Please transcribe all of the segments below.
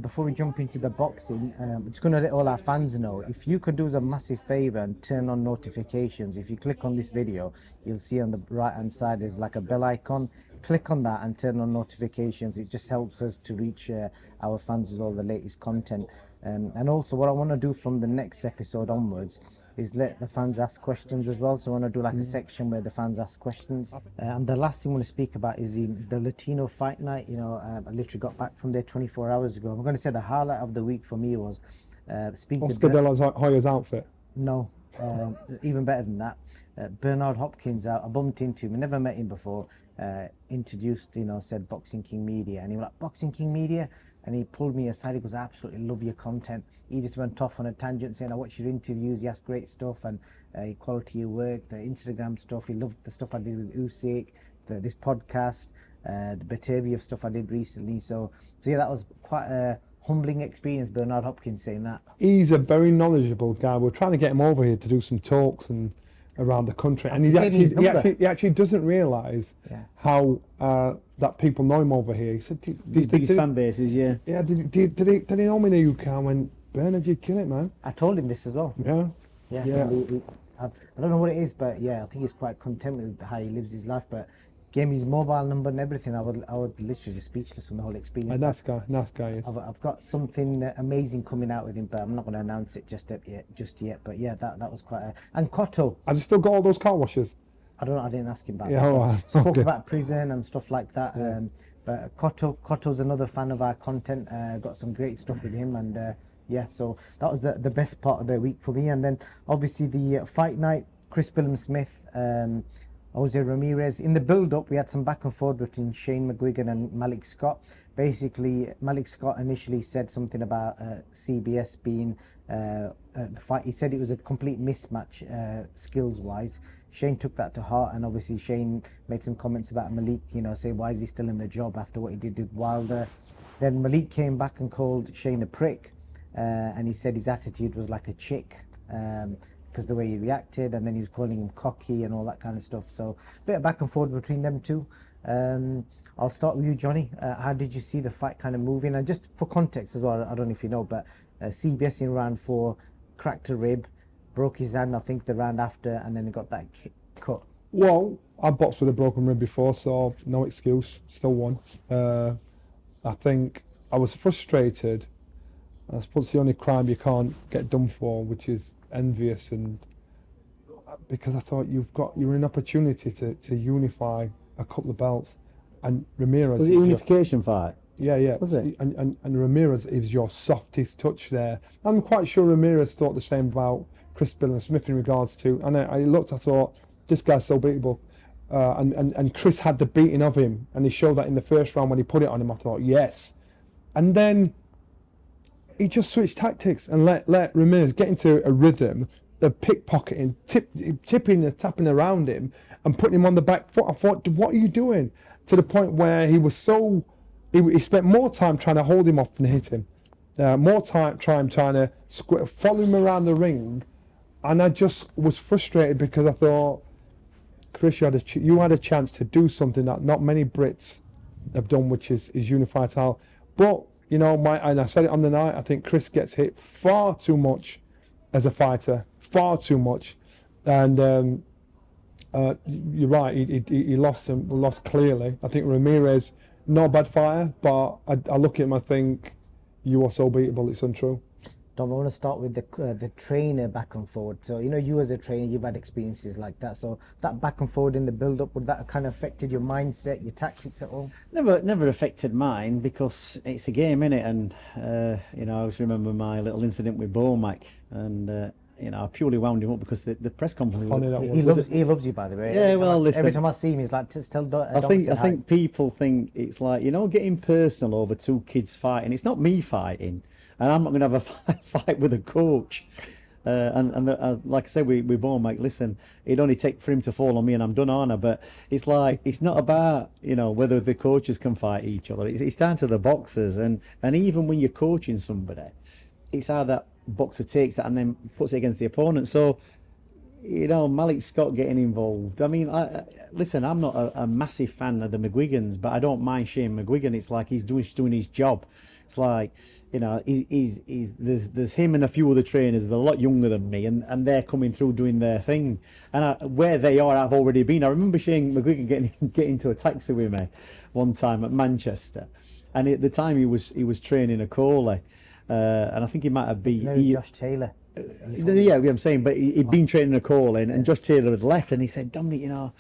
Before we jump into the boxing, I'm just going to let all our fans know, if you could do us a massive favor and turn on notifications. If you click on this video, you'll see on the right hand side there's like a bell icon. Click on that and turn on notifications. It just helps us to reach our fans with all the latest content. And also what I want to do from the next episode onwards is let the fans ask questions as well. So I want to do like a section where the fans ask questions. And the last thing I want to speak about is the Latino fight night. You know, I literally got back from there 24 hours ago. I'm going to say the highlight of the week for me was speaking Oscar de la Hoya's outfit. No, even better than that. Bernard Hopkins, I bumped into him. I never met him before. Introduced, you know, said Boxing King Media, and he was like, Boxing King Media? And he pulled me aside. He goes, I absolutely love your content. He just went off on a tangent saying, I watch your interviews, you ask great stuff, and quality of work, the Instagram stuff. He loved the stuff I did with Usyk, this podcast, the Batavia stuff I did recently. So yeah, that was quite a humbling experience, Bernard Hopkins saying that. He's a very knowledgeable guy. We're trying to get him over here to do some talks and around the country, and he actually doesn't realise how that people know him over here. He said, "These biggest fan bases, yeah." Yeah, did he know me in the UK? I went, Bernard, you kill it, man. I told him this as well. Yeah. I don't know what it is, but yeah, I think he's quite content with how he lives his life. But gave me his mobile number and everything. I would literally just speechless from the whole experience. A nice guy. Yes. I've got something amazing coming out with him, but I'm not going to announce it just yet. But yeah, that was quite. And COTTO. Has he still got all those car washes? I don't know. I didn't ask him about that. Right. Spoke about prison and stuff like that. Yeah. But COTTO's another fan of our content. Got some great stuff with him, and yeah, so that was the best part of the week for me. And then obviously the fight night, Chris Billam-Smith, Jose Ramirez. In the build-up, we had some back and forth between Shane McGuigan and Malik Scott. Basically, Malik Scott initially said something about CBS being the fight. He said it was a complete mismatch skills-wise. Shane took that to heart, and obviously Shane made some comments about Malik, you know, say why is he still in the job after what he did with Wilder. Then Malik came back and called Shane a prick, and he said his attitude was like a chick. Because the way he reacted, and then he was calling him cocky and all that kind of stuff. So a bit of back and forth between them two. I'll start with you, Johnny. How did you see the fight kind of moving? And just for context as well, I don't know if you know, but CBS in round 4 cracked a rib, broke his hand, I think, the round after, and then he got that cut. Well, I boxed with a broken rib before, so no excuse, still won. I think I was frustrated. I suppose the only crime you can't get done for, which is envious, and because I thought you're an opportunity to unify a couple of belts, and Ramirez was it a unification fight? Yeah. Was it? And Ramirez is your softest touch there. I'm quite sure Ramirez thought the same about Chris Billam-Smith in regards to, and I looked, I thought this guy's so beatable, and Chris had the beating of him, and he showed that in the first round when he put it on him. I thought yes, and then he just switched tactics and let Ramirez get into a rhythm, the pickpocketing, tipping and tapping around him and putting him on the back foot. I thought, what are you doing? To the point where he was he spent more time trying to hold him off than hit him. More time trying to follow him around the ring. And I just was frustrated because I thought, Chris, you had a chance to do something that not many Brits have done, which is unify title. But you know, and I said it on the night, I think Chris gets hit far too much as a fighter, far too much. And you're right, he lost clearly. I think Ramirez, not a bad fighter, but I look at him, I think, you are so beatable, it's untrue. Dom, I want to start with the trainer back and forward. So, you know, you as a trainer, you've had experiences like that. So that back and forward in the build-up, would that kind of affected your mindset, your tactics at all? Never affected mine, because it's a game, innit? And, you know, I always remember my little incident with Dominic, and, you know, I purely wound him up because the press conference... He loves you, by the way. Yeah, listen. Every time I see him, he's like, just tell Dom. I think people think it's like, you know, getting personal over two kids fighting. It's not me fighting. And I'm not going to have a fight with a coach. Like I said, we both make, listen, it'd only take for him to fall on me and I'm done, aren't I? But it's like, it's not about, you know, whether the coaches can fight each other. It's down to the boxers. And even when you're coaching somebody, it's how that boxer takes that and then puts it against the opponent. So, you know, Malik Scott getting involved. I mean, listen, I'm not a massive fan of the McGuigans, but I don't mind Shane McGuigan. It's like he's doing his job. It's like, you know, there's him and a few other trainers that are a lot younger than me, and they're coming through doing their thing. And where they are, I've already been. I remember Shane McGuigan getting into a taxi with me one time at Manchester, and at the time he was training Okolie, and I think he might have been Josh Taylor. yeah, I'm saying, but he'd been training Okolie, and Josh Taylor had left, and he said, Dominic, you know,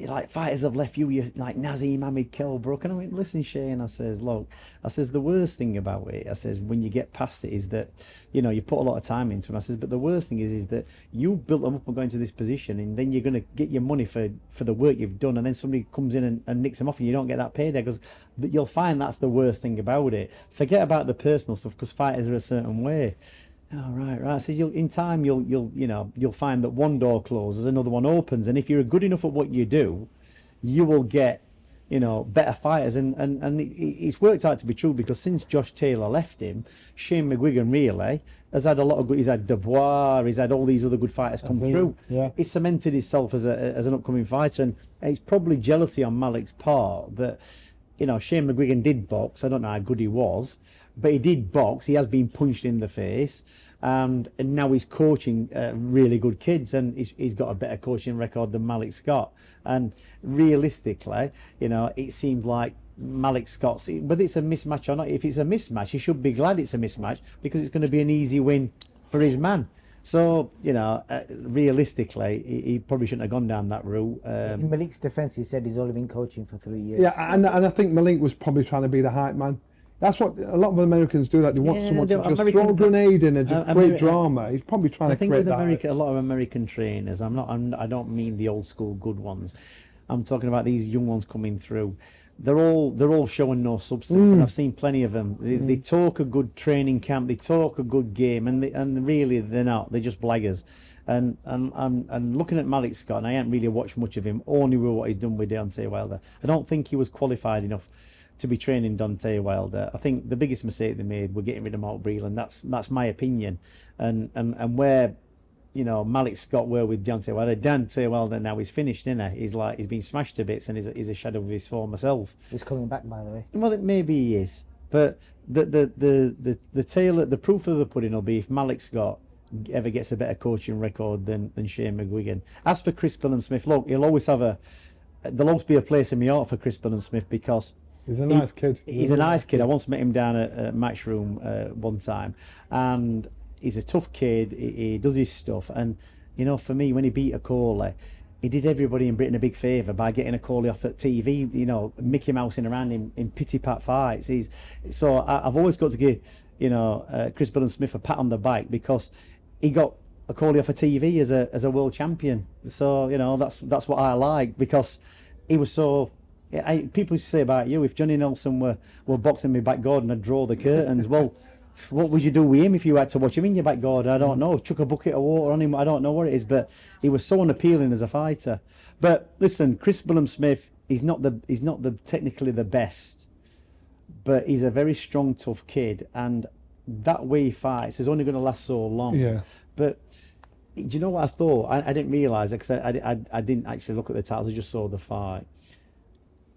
like fighters have left you, you're like Nazim, Hamid, Kelbrook. And I went, listen, Shane, I says, look, I says, the worst thing about it, I says, when you get past it is that, you know, you put a lot of time into it. I says, but the worst thing is that you built them up and going to this position, and then you're going to get your money for the work you've done, and then somebody comes in and nicks them off and you don't get that payday, because you'll find that's the worst thing about it. Forget about the personal stuff, because fighters are a certain way. Oh, right. I said, in time you'll find that one door closes, another one opens, and if you're good enough at what you do, you will get, you know, better fighters. And it's worked out to be true, because since Josh Taylor left him, Shane McGuigan really has had a lot of good. He's had Devoir, he's had all these other good fighters come through. Yeah. He's cemented himself as an upcoming fighter, and it's probably jealousy on Malik's part that, you know, Shane McGuigan did box. I don't know how good he was, but he did box. He has been punched in the face, and now he's coaching really good kids, and he's got a better coaching record than Malik Scott. And realistically, you know, it seemed like Malik Scott's, whether it's a mismatch or not, if it's a mismatch, he should be glad it's a mismatch, because it's going to be an easy win for his man. So, you know, realistically, he probably shouldn't have gone down that route. In Malik's defence, he said he's only been coaching for 3 years. Yeah, and I think Malik was probably trying to be the hype man. That's what a lot of Americans do. Like, they want someone to just throw a grenade in and just create drama. He's probably trying to create that. I think with a lot of American trainers, I don't mean the old school good ones. I'm talking about these young ones coming through. They're all showing no substance, and I've seen plenty of them. They talk a good training camp, they talk a good game, and really they're not. They're just blaggers. And looking at Malik Scott, and I haven't really watched much of him, only with what he's done with Deontay Wilder. I don't think he was qualified enough to be training Deontay Wilder. I think the biggest mistake they made were getting rid of Mark Breland. That's my opinion. And where, you know, Malik Scott were with Deontay Wilder now he's finished, isn't he? He's been smashed to bits, and he's a shadow of his former self. He's coming back, by the way. Well, maybe he is, but the proof of the pudding will be if Malik Scott ever gets a better coaching record than Shane McGuigan. As for Chris Billam-Smith, look, there'll always be a place in my heart for Chris Billam-Smith, because he's a nice kid. He's a nice kid. I once met him down at Matchroom one time, and he's a tough kid. He does his stuff, and you know, for me, when he beat Okolie, he did everybody in Britain a big favour by getting Okolie off at TV. You know, Mickey Mousing around him in pity pat fights. I've always got to give, you know, Chris Billam-Smith a pat on the back, because he got Okolie off of TV as a world champion. So, you know, that's what I like, because he was so. People used to say about you, if Johnny Nelson were boxing me back garden, I'd draw the curtains. Well, what would you do with him if you had to watch him in your back garden? I don't know. Chuck a bucket of water on him. I don't know what it is, but he was so unappealing as a fighter. But listen, Chris Billam-Smith, he's not technically the best, but he's a very strong, tough kid, and that way he fights is only going to last so long. Yeah. But do you know what I thought? I didn't realise it, because I didn't actually look at the titles. I just saw the fight.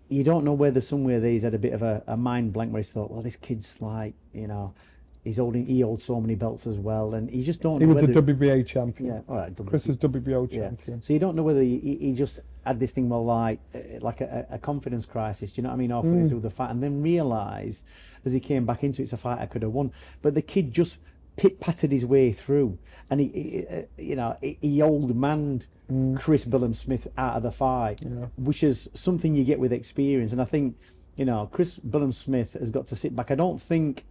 You don't know whether somewhere there he's had a bit of a mind blank, where he's thought, well, this kid's like, you know, he holds so many belts as well, and you just don't know. He was a WBA champion. Yeah, all right. Chris is WBO champion. Yeah. So you don't know whether he just had this thing, well, like a confidence crisis. Do you know what I mean? Halfway through the fight, and then realised as he came back into it, it's a fight I could have won. But the kid just pit-patted his way through, and he old manned Chris Billam-Smith out of the fight, which is something you get with experience. And I think, you know, Chris Billam-Smith has got to sit back. I don't think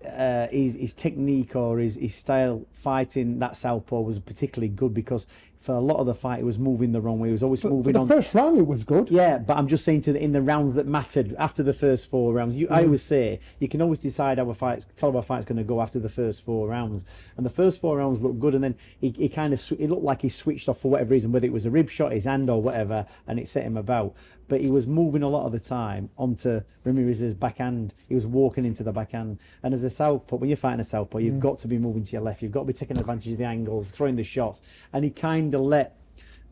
his technique or his style fighting that southpaw was particularly good, because for a lot of the fight he was moving the wrong way. He was always moving on. The first round it was good. Yeah, but I'm just saying in the rounds that mattered after the first 4 rounds. I always say you can always decide tell how a fight's going to go after the first 4 rounds. And the first 4 rounds looked good, and then he kind of it looked like he switched off for whatever reason, whether it was a rib shot, his hand, or whatever, and it set him about. But he was moving a lot of the time onto Ramirez's backhand. He was walking into the backhand. And as a southpaw, when you're fighting a southpaw, you've got to be moving to your left. You've got to be taking advantage of the angles, throwing the shots. And he kind of let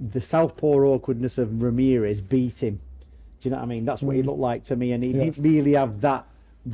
the southpaw awkwardness of Ramirez beat him. Do you know what I mean? That's what he looked like to me. And he didn't really have that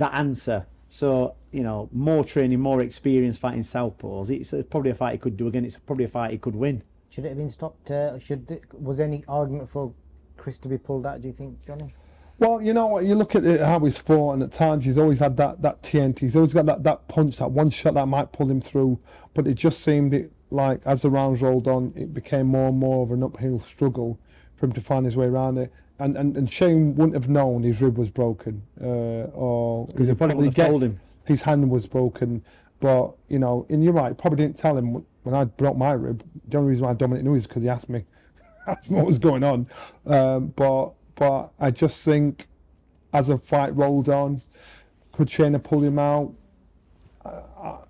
answer So, you know, more training, more experience fighting southpaws. It's probably a fight he could do again. It's probably a fight he could win. Should it have been stopped? Was any argument for Chris to be pulled out, do you think, Johnny? Well, you know what, you look at it, how he's fought, and at times he's always had that TNT. He's always got that punch, that one shot that might pull him through. But it just seemed like as the rounds rolled on, it became more and more of an uphill struggle for him to find his way around it. And Shane wouldn't have known his rib was broken, or Because he probably would have told him. His hand was broken. But, you know, and you're right, probably didn't tell him when I broke my rib. The only reason why Dominic knew is because he asked me what was going on. But I just think as the fight rolled on, could Shane have pulled him out?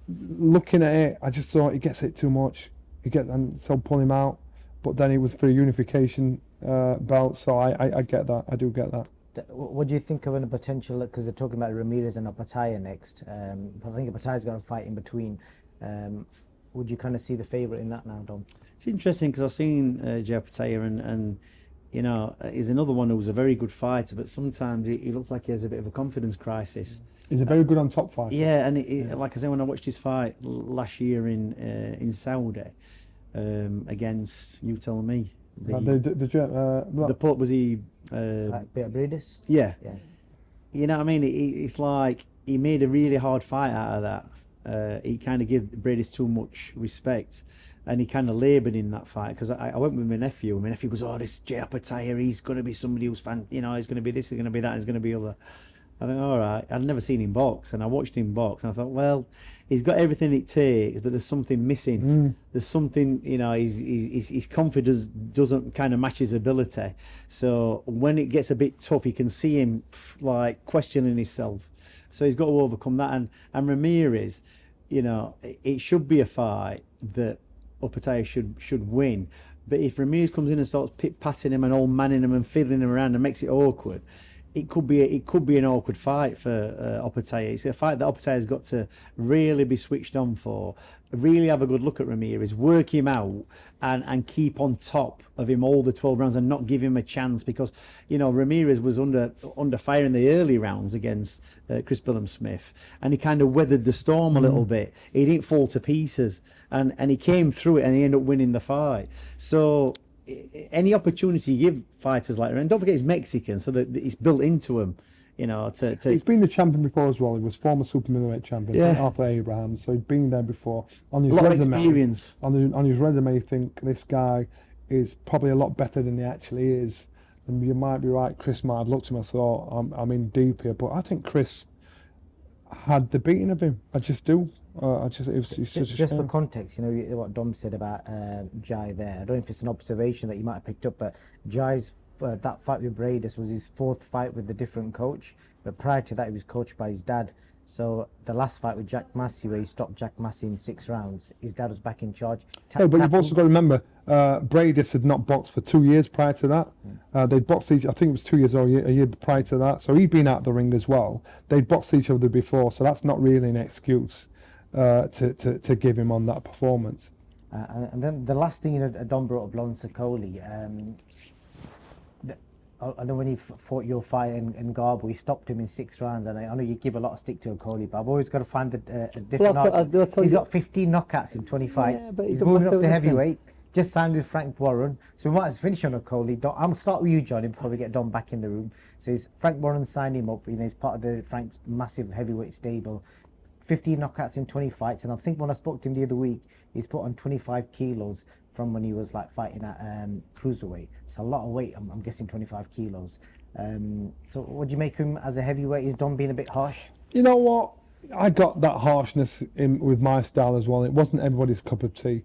Looking at it, I just thought he gets it too much. And so pull him out. But then it was for a unification belt, so I get that. I do get that. What do you think of a potential, because they're talking about Ramirez and Opataya next. I think Opataya's got a fight in between. Would you kind of see the favourite in that now, Dom? It's interesting because I've seen Jay Opataya and you know, he's another one who's a very good fighter, but sometimes he looks like he has a bit of a confidence crisis. He's a very good on top fighter. Yeah, and like I said, when I watched his fight last year in Saudi against, you tell me, the port was he Beatriz? Yeah. You know what I mean? It's like he made a really hard fight out of that. He kind of gave Brady's too much respect, and he kind of laboured in that fight. Because I went with my nephew, and my nephew goes, "Oh, this Jay Opataya, he's going to be somebody who's you know, he's going to be this, he's going to be that, he's going to be other." I think, all right. I'd never seen him box, and I watched him box, and I thought, well, he's got everything it takes, but there's something missing. There's something, you know, his confidence doesn't kind of match his ability. So when it gets a bit tough, you can see him like questioning himself. So he's got to overcome that. And Ramirez, you know, it should be a fight that Opataya should win. But if Ramirez comes in and starts pit-patting him and all manning him and fiddling him around and makes it awkward, it could be an awkward fight for Opataya. It's a fight that Opataya's got to really be switched on for, really have a good look at Ramirez, work him out, and keep on top of him all the 12 rounds and not give him a chance, because, you know, Ramirez was under fire in the early rounds against Chris Smith, and he kind of weathered the storm a little bit. He didn't fall to pieces, and he came through it, and he ended up winning the fight. So any opportunity you give fighters like that, and don't forget he's Mexican, so that it's built into him, you know. He's been the champion before as well. He was former super middleweight champion, Arthur Abraham, so he'd been there before. On his resume, experience. On his resume, you think this guy is probably a lot better than he actually is. And you might be right. Chris might have looked at him and thought, I'm in deep here, but I think Chris had the beating of him. I just do. It's such just for context, you know what Dom said about Jai there. I don't know if it's an observation that you might have picked up, but Jai's that fight with Bradis was his 4th fight with a different coach. But prior to that, he was coached by his dad. So the last fight with Jack Massey, where he stopped Jack Massey in 6 rounds, his dad was back in charge. But you've also got to remember, Bradis had not boxed for 2 years prior to that. They'd boxed I think it was 2 years or a year prior to that. So he'd been out the ring as well. They'd boxed each other before, so that's not really an excuse to give him on that performance. And then the last thing, you know, Don brought up Lawrence Okolie. I know when he fought your fight in Garbo, he stopped him in 6 rounds, and I know you give a lot of stick to Okolie, but I've always got to find a different. He's got 15 knockouts in 20 fights. But he's moving up to heavyweight. Just signed with Frank Warren, so we might as finish on Okolie. I'm start with you, Johnny, before we get Don back in the room. So Frank Warren signed him up. You know, he's part of the Frank's massive heavyweight stable. 15 knockouts in 20 fights, and I think when I spoke to him the other week, he's put on 25 kilos from when he was like fighting at cruiserweight. It's a lot of weight. I'm guessing 25 kilos. So what do you make him as a heavyweight? Is Don being a bit harsh? You know what? I got that harshness with my style as well. It wasn't everybody's cup of tea.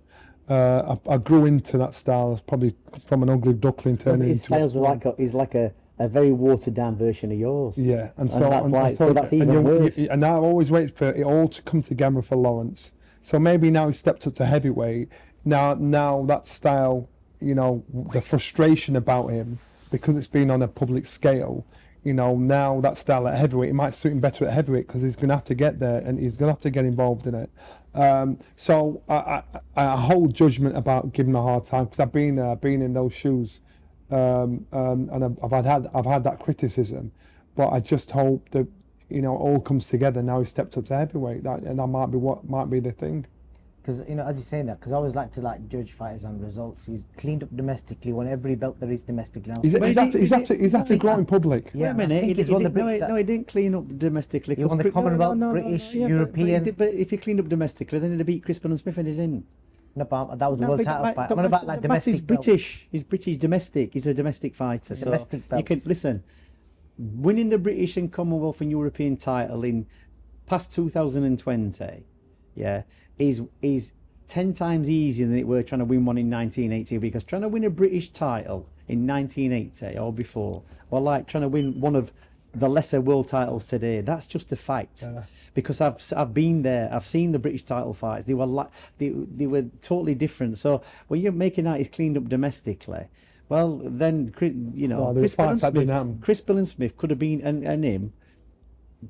I grew into that style. It's probably from an ugly duckling turning his into style's is like a very watered down version of yours. Yeah, that's even worse. And now I've always waited for it all to come together for Lawrence. So maybe now he's stepped up to heavyweight. Now that style, you know, the frustration about him because it's been on a public scale. You know, now that style at heavyweight, it might suit him better at heavyweight because he's going to have to get there and he's going to have to get involved in it. So I hold judgment about giving him a hard time because I've been there, I've been in those shoes, and I've had that criticism. But I just hope that all comes together. Now he stepped up to heavyweight, and that might be the thing. Because as you're saying that, because I always like to judge fighters on results. He's cleaned up domestically, won every belt there is domestically. Now. He's actually grow in public. Yeah, Wait a minute, he didn't clean up domestically. He won the Commonwealth, British, European. But if he cleaned up domestically, then he'd beat Chris Smith, and he didn't. No, but that was a world title fight. I'm on about domestic. He's British. He's British domestic. He's a domestic fighter. So domestic belts. you can listen. Winning the British and Commonwealth and European title in past 2020, is 10 times easier than it were trying to win one in 1980, because trying to win a British title in 1980 or before, or like trying to win one of the lesser world titles today, that's just a fact. Because I've been there, I've seen the British title fights. They were they were totally different. So when you're making out he's cleaned up domestically, well then Chris Smith could have been, and him,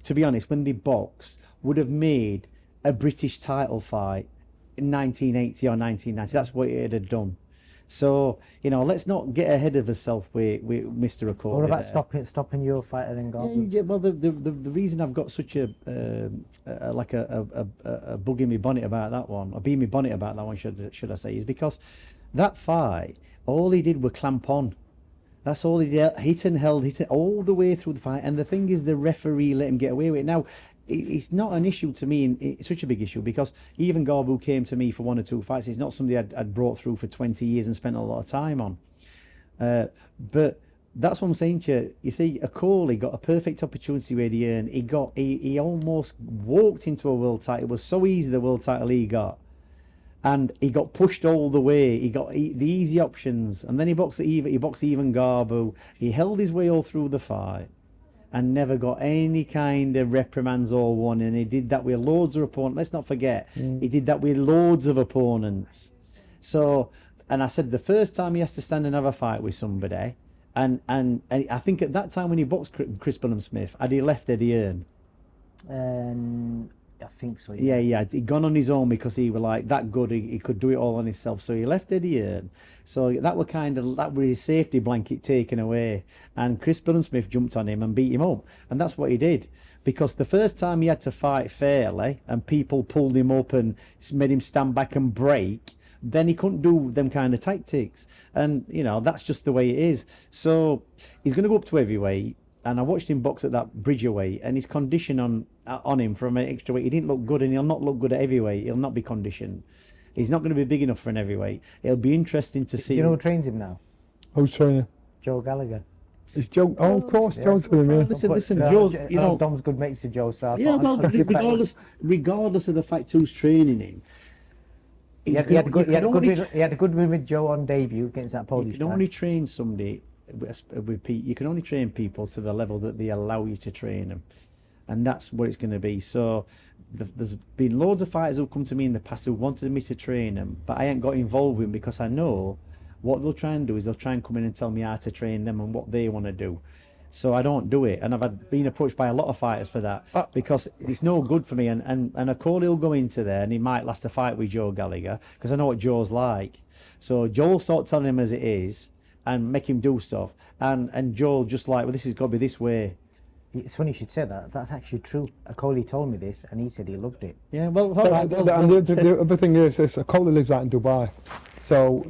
to be honest, when they boxed, would have made a British title fight in 1980 or 1990. That's what it had done. So let's not get ahead of ourselves with Mr. Okolie. What about stopping your fighter in Garden? Yeah, well, the reason I've got such a bug in my bonnet about that one, or bee in my bonnet about that one, should I say, is because that fight, all he did was clamp on. That's all he did. Hit and held, hit it all the way through the fight. And the thing is, the referee let him get away with it. Now, it's not an issue to me, it's such a big issue, because even Garbu came to me for 1 or 2 fights. It's not somebody I'd brought through for 20 years and spent a lot of time on. But that's what I'm saying to you. You see, Okolie got a perfect opportunity where he earned. He almost walked into a world title. It was so easy, the world title he got. And he got pushed all the way. He got the easy options. And then he boxed even Garbu. He held his way all through the fight and never got any kind of reprimands or one. And he did that with loads of opponents. Let's not forget, he did that with loads of opponents. So, and I said the first time he has to stand and have a fight with somebody, and I think at that time when he boxed Chris Smith, had he left Eddie Hearn? I think so. Yeah. He'd gone on his own because he was like that good. He could do it all on himself. So he left Eddie Hearn. So that was his safety blanket taken away. And Chris Smith jumped on him and beat him up. And that's what he did. Because the first time he had to fight fairly and people pulled him up and made him stand back and break, then he couldn't do them kind of tactics. And that's just the way it is. So he's going to go up to heavyweight. And I watched him box at that bridgerweight, and his condition on him from an extra weight, he didn't look good, and he'll not look good at heavyweight. He'll not be conditioned. He's not going to be big enough for an heavyweight. It'll be interesting to see. Do you know who trains him now? Who's training? Joe Gallagher. Is Joe? Oh, of course, yeah. Joe's doing it. Listen, Joe's. Dom's good mates with Joe, so regardless of the fact who's training him. He had a good win with Joe on debut against that Polish. You can only train somebody. You can only train people to the level that they allow you to train them, and that's what it's going to be. So there's been loads of fighters who come to me in the past who wanted me to train them, but I ain't got involved with them because I know what they'll try and do is they'll try and come in and tell me how to train them and what they want to do. So I don't do it, and I've been approached by a lot of fighters for that because it's no good for me. And Okolie will go into there and he might last a fight with Joe Gallagher because I know what Joe's like. So Joe'll start telling him as it is and make him do stuff, and Joel just like, well, this has got to be this way. It's funny you should say that. That's actually true. Okolie told me this, and he said he loved it. Yeah, well, the other thing is, Okolie lives out in Dubai, so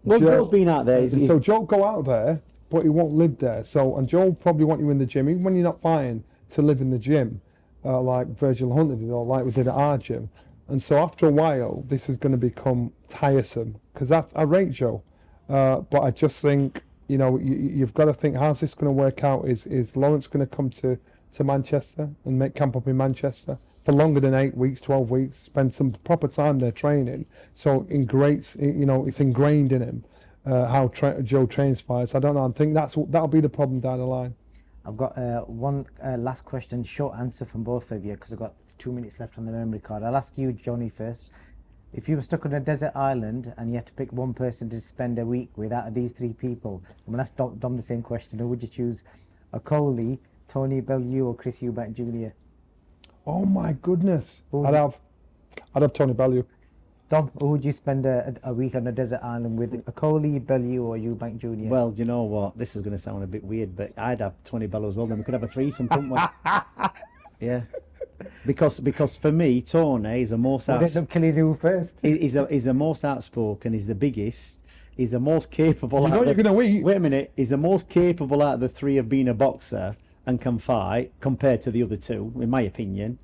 Joel's been out there. So Joel go out there, but he won't live there. So and Joel probably want you in the gym, even when you're not fighting, to live in the gym, like Virgil Hunter did, or like we did at our gym. And so after a while, this is going to become tiresome because I rate Joe. But I just think, you've got to think, how's this going to work out? Is Lawrence going to come to Manchester and make camp up in Manchester for longer than 8 weeks, 12 weeks, spend some proper time there training? So it's ingrained in him how Joe trains fighters. I don't know. I think that'll be the problem down the line. I've got one last question, short answer from both of you because I've got 2 minutes left on the memory card. I'll ask you, Johnny, first. If you were stuck on a desert island and you had to pick one person to spend a week with out of these 3 people, I'm going to ask Dom the same question. Who would you choose? Okolie, Tony Bellew, or Chris Eubank Jr.? Oh my goodness! I'd have Tony Bellew. Dom, who would you spend a week on a desert island with? Okolie, Bellew, or Eubank Jr.? Well, do you know what? This is going to sound a bit weird, but I'd have Tony Bellew as well. Then we could have a threesome, couldn't we? Yeah. Because for me, Tony is the most We'll end up killing you first. he's the most outspoken, he's the biggest, he's the most capable. You know you're going to eat. Wait a minute, he's the most capable out of the three of being a boxer and can fight compared to the other two, in my opinion.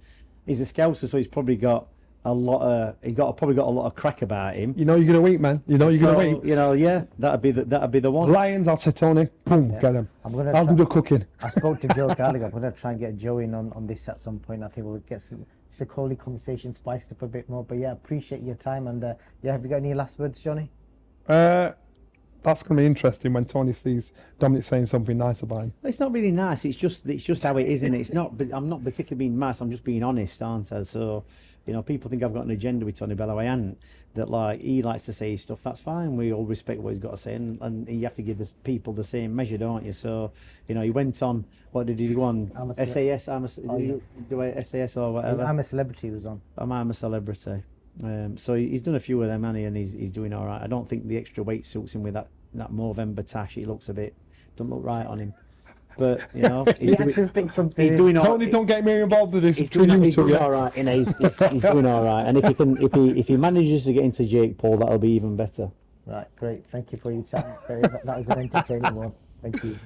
He's a scouser, so he's probably got a lot of probably got a lot of crack about him. You know you're going to eat, man. You know you're going to eat. You know, yeah, that'd be the one. Lions, I'll say Tony, boom, get him. I'll do the cooking. I spoke to Joe Gallagher. I'm going to try and get Joe in on this at some point. I think we'll get some Okolie conversation spiced up a bit more. But yeah, appreciate your time. And yeah, have you got any last words, Johnny? That's going to be interesting when Tony sees Dominic saying something nice about him. It's not really nice. It's just how it is, and it's not. But I'm not particularly being nice. I'm just being honest, aren't I? So, you know, people think I've got an agenda with Tony Bello. I ain't. That like he likes to say stuff. That's fine. We all respect what he's got to say, and you have to give the people the same measure, don't you? So, you know, he went on. What did he go on? SAS. Do I SAS or whatever? I'm a Celebrity was on. I'm a Celebrity. So he's done a few of them, and he's doing all right. I don't think the extra weight suits him with that Movember tash. He looks a bit, don't look right on him. But you know, he's doing all. Tony, don't get me involved with this. He's doing all right. You know, he's doing all right. And if he manages to get into Jake Paul, that'll be even better. Right, great. Thank you for your time. That was an entertaining one. Thank you.